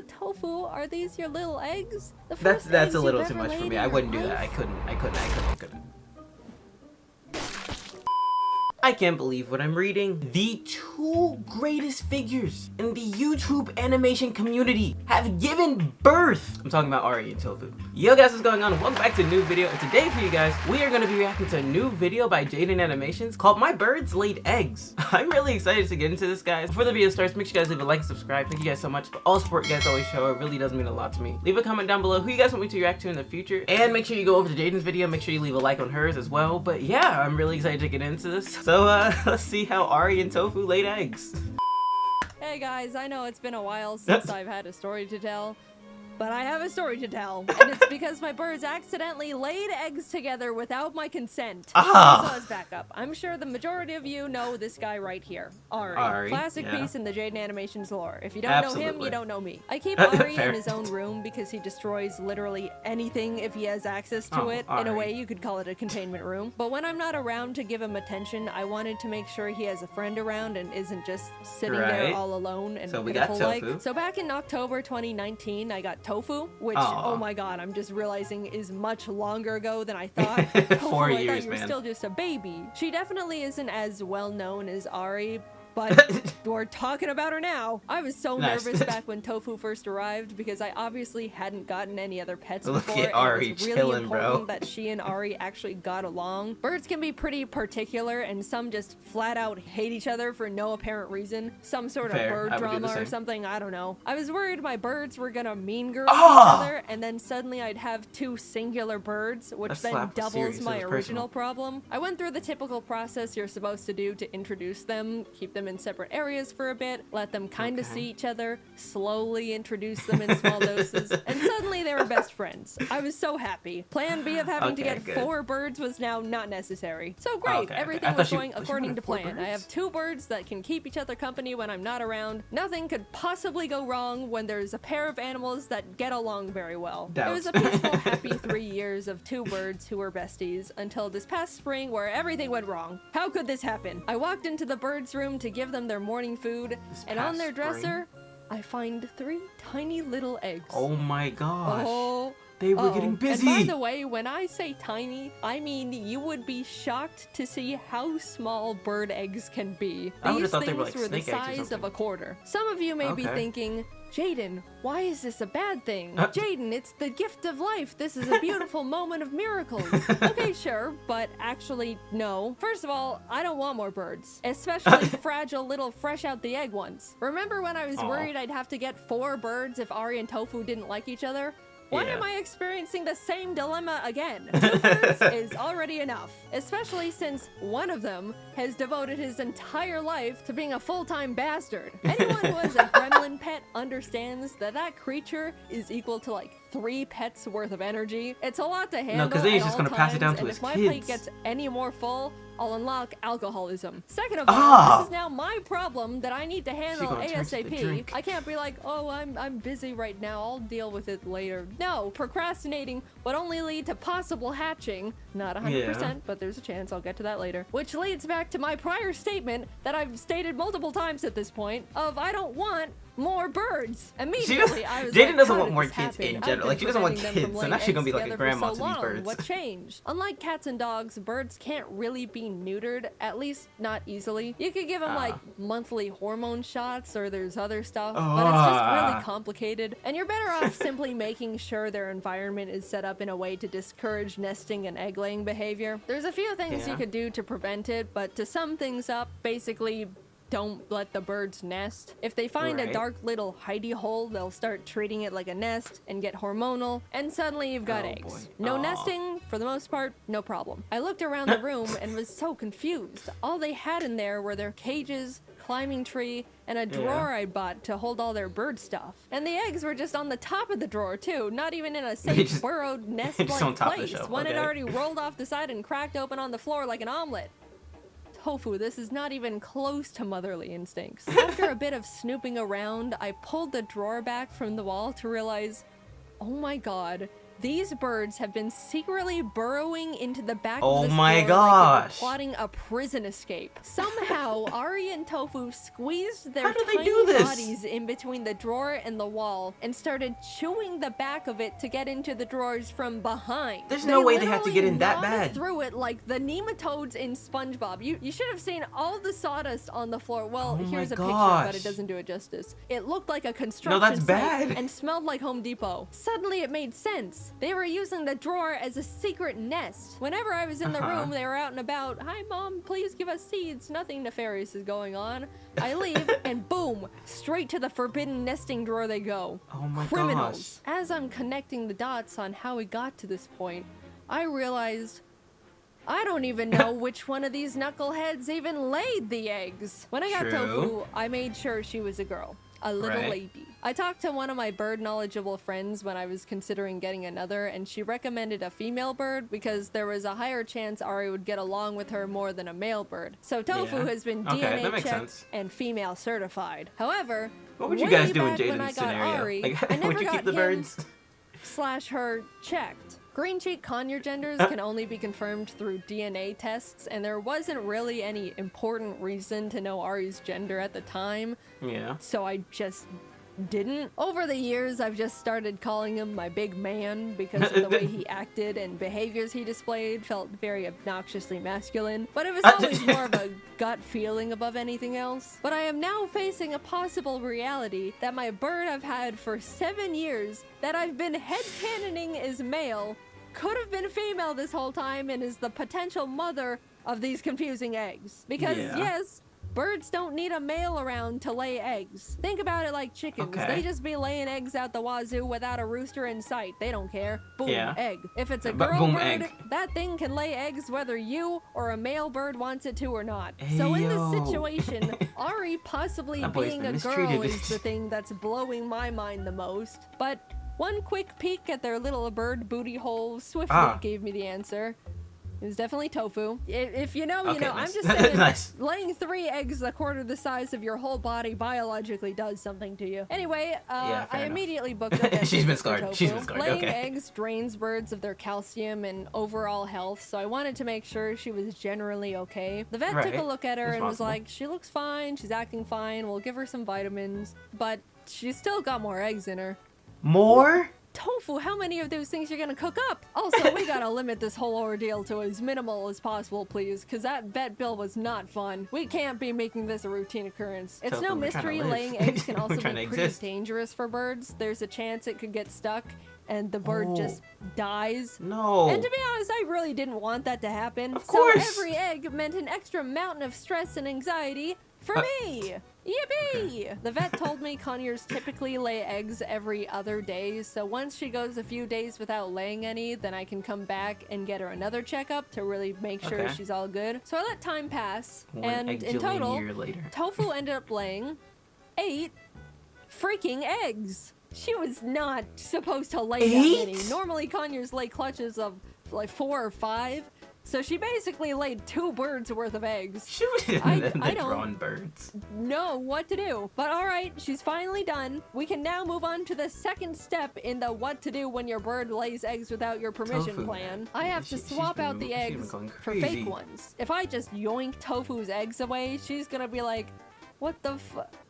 Tofu, are these your little eggs? That's a little too much for me. I wouldn't do that. I couldn't. I can't believe what I'm reading. The two greatest figures in the YouTube animation community have given birth. I'm talking about Ari and Tofu. Yo guys, what's going on? Welcome back to a new video. And today for you guys, we are going to be reacting to a new video by Jaiden Animations called My Birds Laid Eggst. I'm really excited to get into this, guys. Before the video starts, make sure you guys leave a like and subscribe. Thank you guys so much for all the support you guys always show. It really does mean a lot to me. Leave a comment down below who you guys want me to react to in the future. And make sure you go over to Jaiden's video. Make sure you leave a like on hers as well. But yeah, I'm really excited to get into this. So let's see how Ari and Tofu laid eggs. Hey guys, I know it's been a while since I've had a story to tell, but I have a story to tell, and it's because my birds accidentally laid eggs together without my consent. So let's back up. I'm sure the majority of you know this guy right here, Ari. Classic piece in the Jaiden Animations lore. If you don't know him, you don't know me. I keep Ari in his own room because he destroys literally anything if he has access to it. In a way, you could call it a containment room. But when I'm not around to give him attention, I wanted to make sure he has a friend around and isn't just sitting there all alone and pitiful-like. So back in October 2019, I got Tofu, which, oh my god, I'm just realizing is much longer ago than I thought. 4 years, I thought you were man. still just a baby. She definitely isn't as well known as Ari, but we're talking about her now. I was so nervous back when Tofu first arrived because I obviously hadn't gotten any other pets before. Look at Ari it was really chilling, important that she and Ari actually got along. Birds can be pretty particular, and some just flat out hate each other for no apparent reason. Some sort of bird drama or something, I don't know. I was worried my birds were gonna mean girl each other, and then suddenly I'd have two singular birds, which then doubles my original problem. I went through the typical process you're supposed to do to introduce them, keep them in separate areas for a bit, let them kind of see each other, slowly introduce them in small doses, and suddenly they were best friends. I was so happy. Plan B of having to get 4 birds was now not necessary. So great, everything was going according to plan. I have 2 birds that can keep each other company when I'm not around. Nothing could possibly go wrong when there's a pair of animals that get along very well. It was a peaceful, happy 3 years of 2 birds who were besties until this past spring where everything went wrong. How could this happen? I walked into the birds' room to give them their morning food, and on their dresser, I find 3 tiny little eggs. Oh my gosh. They were getting busy. And by the way, when I say tiny, I mean you would be shocked to see how small bird eggs can be. These things were the size of a quarter. Some of you may be thinking, Jaiden, why is this a bad thing? Jaiden, it's the gift of life. This is a beautiful moment of miracles. Okay, sure, but actually, no. First of all, I don't want more birds, especially fragile little fresh out the egg ones. Remember when I was worried I'd have to get 4 birds if Ari and Tofu didn't like each other? Why am I experiencing the same dilemma again? 2 birds is already enough, especially since one of them has devoted his entire life to being a full-time bastard. Anyone who has a gremlin pet understands that that creature is equal to like 3 pets worth of energy. It's a lot to handle. No, because then he's just gonna pass it down to his kids. If my plate gets any more full, I'll unlock alcoholism. Second of all, this is now my problem that I need to handle ASAP. I can't be like, oh, I'm busy right now, I'll deal with it later. No, procrastinating would only lead to possible hatching. Not 100%, but there's a chance. I'll get to that later. Which leads back to my prior statement that I've stated multiple times at this point of I don't want more birds. Immediately, I was Jaiden doesn't want more kids in general. Like, she doesn't want kids, so now she's gonna be like a grandma to these birds. What changed? Unlike cats and dogs, birds can't really be neutered, at least not easily. You could give them like monthly hormone shots, or there's other stuff, but it's just really complicated. And you're better off simply making sure their environment is set up in a way to discourage nesting and egg-laying behavior. There's a few things you could do to prevent it, but to sum things up, basically, don't let the birds nest. If they find a dark little hidey hole, they'll start treating it like a nest and get hormonal, and suddenly you've got eggs. No nesting, for the most part, no problem. I looked around the room and was so confused. All they had in there were their cages, climbing tree, and a drawer I bought to hold all their bird stuff. And the eggs were just on the top of the drawer too, not even in a safe burrowed nest-like place. One had already rolled off the side and cracked open on the floor like an omelet. Tofu, this is not even close to motherly instincts. After a bit of snooping around, I pulled the drawer back from the wall to realize, oh my god, These birds have been secretly burrowing into the back Oh of this my door gosh. like they were plotting a prison escape. Somehow, Ari and Tofu squeezed their How did they tiny do this? bodies in between the drawer and the wall and started chewing the back of it to get into the drawers from behind. There's no way they had to get in that literally gnawed bad. through it like the nematodes in SpongeBob. You should have seen all the sawdust on the floor. Well, Oh here's my a picture, gosh. but it doesn't do it justice. It looked like a construction that's site bad. and smelled like Home Depot. Suddenly it made sense. They were using the drawer as a secret nest. Whenever I was in the room, they were out and about. Hi, Mom, please give us seeds. Nothing nefarious is going on. I leave, and boom, straight to the forbidden nesting drawer they go. Oh my Criminals. As I'm connecting the dots on how we got to this point, I realized I don't even know which one of these knuckleheads even laid the eggs. When I got Tofu, I made sure she was a girl. A little lady. I talked to one of my bird knowledgeable friends when I was considering getting another, and she recommended a female bird because there was a higher chance Ari would get along with her more than a male bird. So Tofu has been DNA checked and female certified. However, what would you guys do in when I Jaiden's got scenario? Ari, Like, I never would you got keep the birds? /her checked. Green cheek conure genders can only be confirmed through DNA tests, and there wasn't really any important reason to know Ari's gender at the time. Yeah. So I just didn't. Over the years, I've just started calling him my big man because of the way he acted and behaviors he displayed felt very obnoxiously masculine. But it was always more of a gut feeling above anything else. But I am now facing a possible reality that my bird I've had for 7 years that I've been headcanoning is male could have been female this whole time and is the potential mother of these confusing eggs. Because yes, birds don't need a male around to lay eggs. Think about it like chickens. They just be laying eggs out the wazoo without a rooster in sight. They don't care. Boom, egg. If it's a girl bird, that thing can lay eggs whether you or a male bird wants it to or not. So in this situation, Ari possibly being a girl is the thing that's blowing my mind the most. But one quick peek at their little bird booty hole swiftly gave me the answer. It was definitely Tofu. If you know, you know. I'm just saying, laying 3 eggs a quarter the size of your whole body biologically does something to you. Anyway, I immediately booked up She's been scarred. She's been scarred. Laying eggs drains birds of their calcium and overall health, so I wanted to make sure she was generally okay. The vet took a look at her and was like, she looks fine, she's acting fine, we'll give her some vitamins, but she's still got more eggs in her. More? Tofu, how many of those things you're gonna cook up? Also, we gotta limit this whole ordeal to as minimal as possible, please, because that vet bill was not fun. We can't be making this a routine occurrence. It's no mystery laying eggs can also be pretty dangerous for birds. There's a chance it could get stuck and the bird just dies. No. And to be honest, I really didn't want that to happen. Of course. So every egg meant an extra mountain of stress and anxiety for me. Yippee! The vet told me conures typically lay eggs every other day, so once she goes a few days without laying any, then I can come back and get her another checkup to really make sure she's all good. So I let time pass, and in total, Tofu ended up laying 8 freaking eggs. She was not supposed to lay that many. Normally conures lay clutches of like 4 or 5. So she basically laid 2 birds worth of eggs. I don't birds. know what to do. But alright, she's finally done. We can now move on to the second step in the what to do when your bird lays eggs without your permission plan. I have to swap out the eggs for fake ones. If I just yoink Tofu's eggs away, she's gonna be like, what the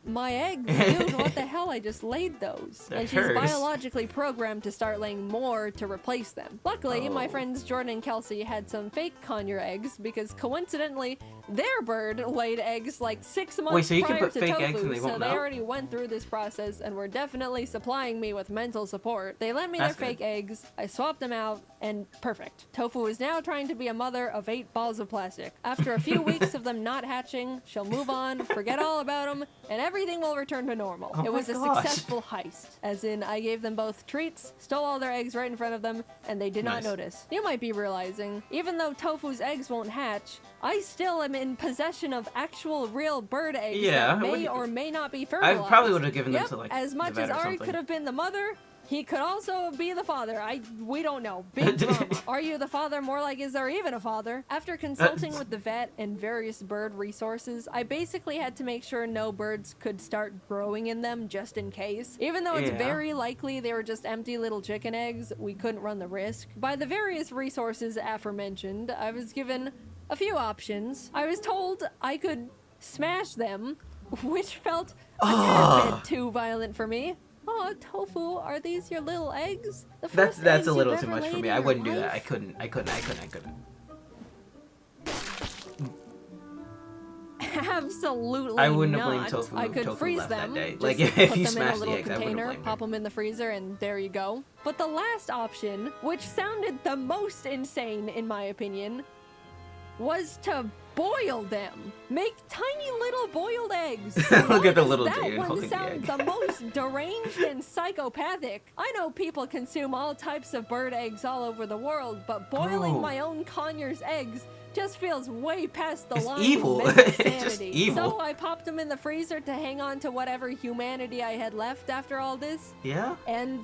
my eggs, dude, what the hell? I just laid those. And she's biologically programmed to start laying more to replace them. Luckily, my friends Jordan and Kelsey had some fake conure eggs because coincidentally, their bird laid eggs like 6 months prior to Tofu, so they already went through this process and were definitely supplying me with mental support. They lent me their fake eggs, I swapped them out, and perfect. Tofu is now trying to be a mother of 8 balls of plastic. After a few weeks of them not hatching, she'll move on, forget all about them, and everything will return to normal. It was a successful heist, as in I gave them both treats, stole all their eggs right in front of them, and they did not notice. You might be realizing, even though Tofu's eggs won't hatch, I still am in possession of actual real bird eggs that may or may not be fertilized. I probably would have given them to like as much as Ari could have been the mother, He could also be the father. We don't know. Big drama. Are you the father? More like, is there even a father? After consulting with the vet and various bird resources, I basically had to make sure no birds could start growing in them just in case. Even though it's very likely they were just empty little chicken eggs, we couldn't run the risk. By the various resources aforementioned, I was given a few options. I was told I could smash them, which felt a tad bit too violent for me. Oh, Tofu, are these your little eggs? That's a little too much for me. I wouldn't do that. I couldn't. Absolutely I wouldn't not. have blamed Tofu. I could Tofu freeze left them. That day. Just like if you put them in a smashed the little eggs, I wouldn't container, have blamed pop her. them in the freezer, and there you go. But the last option, which sounded the most insane in my opinion, was to boil them. Make tiny little boiled eggs. Look at the little that dude one holding the egg. sound the most deranged and psychopathic. I know people consume all types of bird eggs all over the world, but boiling my own Conyers eggs just feels way past the line. Evil. Of It's insanity. just evil. So I popped them in the freezer to hang on to whatever humanity I had left after all this. Yeah? And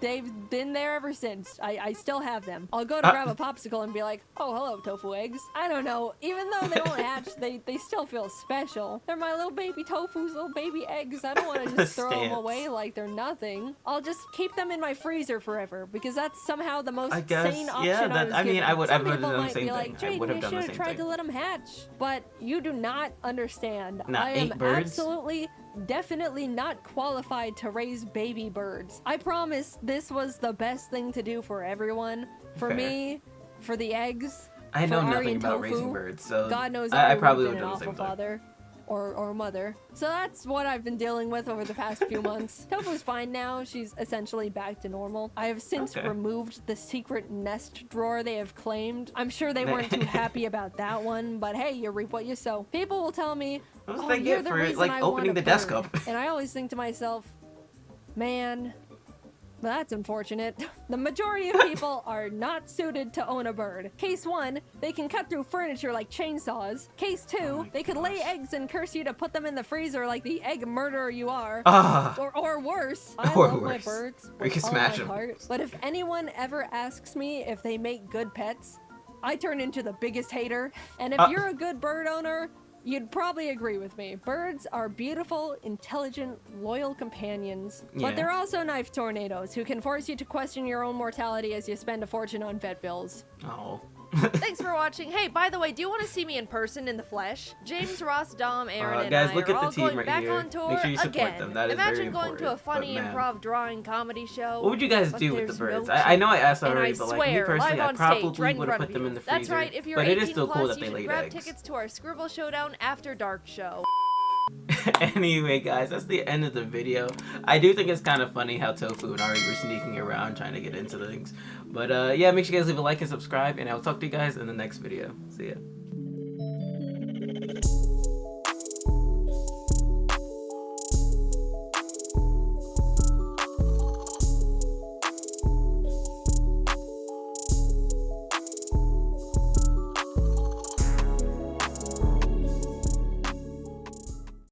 they've been there ever since. I still have them. I'll go to grab a popsicle and be like, oh, hello, tofu eggs. I don't know. Even though they don't hatch, they still feel special. They're my little baby tofu's little baby eggs. I don't want to just throw them away like they're nothing. I'll just keep them in my freezer forever because that's somehow the most sane option. Yeah, I mean, I would have done the same thing. Like, I would have you done should the have same tried thing. to let them hatch. But you do not understand. Not I am 8 birds? absolutely definitely not qualified to raise baby birds. I promise this was the best thing to do for everyone. For me, for the eggs. I know for Ari nothing and about Tofu. raising birds, so God knows I I probably would would have have been done an the awful same thing. father. Or mother. So that's what I've been dealing with over the past few months. Tofu's fine now. She's essentially back to normal. I have since removed the secret nest drawer they have claimed. I'm sure they weren't too happy about that one, but hey, you reap what you sow. People will tell me, What oh, they you're get the for reason like I opening want the a desk bird. up? And I always think to myself, man, that's unfortunate. The majority of people are not suited to own a bird. Case 1, they can cut through furniture like chainsaws. Case 2, they could lay eggs and curse you to put them in the freezer like the egg murderer you are. Or worse. I love my birds with all my heart. But if anyone ever asks me if they make good pets, I turn into the biggest hater. And if you're a good bird owner, you'd probably agree with me. Birds are beautiful, intelligent, loyal companions. But they're also knife tornadoes who can force you to question your own mortality as you spend a fortune on vet bills. Oh. Thanks for watching. Hey, by the way, do you want to see me in person in the flesh? James, Ross, Dom, Aaron, and guys, I look are at the all team going right back here. on tour Make sure you support again. them. That is Imagine very going to a important. funny But, man, improv drawing comedy show. what would you guys do with the birds? I know I asked already, but like me personally, I probably would have put them in the freezer. That's right. If you're but 18 it is still plus, cool that you they should laid grab eggs. tickets to our Scribble Showdown After Dark show. Anyway, guys, that's the end of the video. I do think it's kind of funny how Tofu and Ari were sneaking around trying to get into things. But yeah, make sure you guys leave a like and subscribe, and I'll talk to you guys in the next video. See ya.